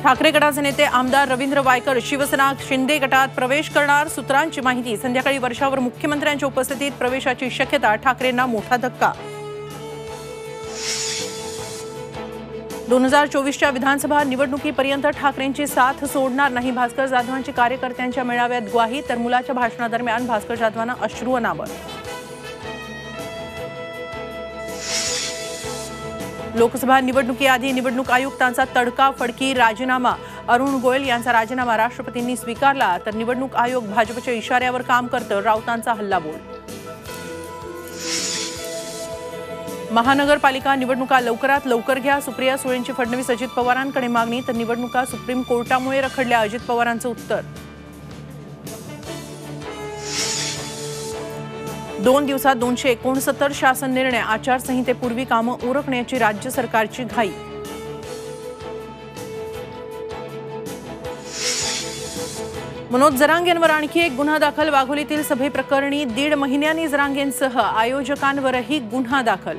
ठाकरे गटाचे नेते आमदार रवींद्र वायकर शिवसेना शिंदे गटात प्रवेश करणार, सूत्रांची माहिती। संध्याकाळी वर्षावर मुख्यमंत्र्यांच्या उपस्थितीत प्रवेशाची शक्यता, ठाकरेंना मोठा धक्का। 2024च्या विधानसभा निवडणुकीपर्यंत ठाकरेंची साथ सोडणार नाही, भास्कर जाधवांची कार्यकर्त्यांच्या मेळाव्यात ग्वाही। तर मुलाच्या भाषणादरम्यान भास्कर जाधवांना अश्रू अनावर। लोकसभा निवडणुकीआधी निवडणूक आयुक्तांचा तडकाफडकी राजीनामा, अरुण गोयल यांचा राजीनामा राष्ट्रपतींनी स्वीकारला। तर निवडणूक आयोग भाजपच्या इशाऱ्यावर काम करतं, राऊतांचा हल्लाबोल। महानगरपालिका निवडणुका लवकरात लवकर घ्या, सुप्रिया सुळेंची फडणवीस अजित पवारांकडे मागणी। तर निवडणुका सुप्रीम कोर्टामुळे रखडल्या, अजित पवारांचं उत्तर। 2 दिवसात 269 शासन निर्णय, आचारसंहितेपूर्वी कामं उरकण्याची राज्य सरकारची घाई। मनोज जरांगेंवर आणखी एक गुन्हा दाखल, वाघोलीतील सभेप्रकरणी 1.5 महिन्यांनी जरांगेंसह आयोजकांवरही गुन्हा दाखल।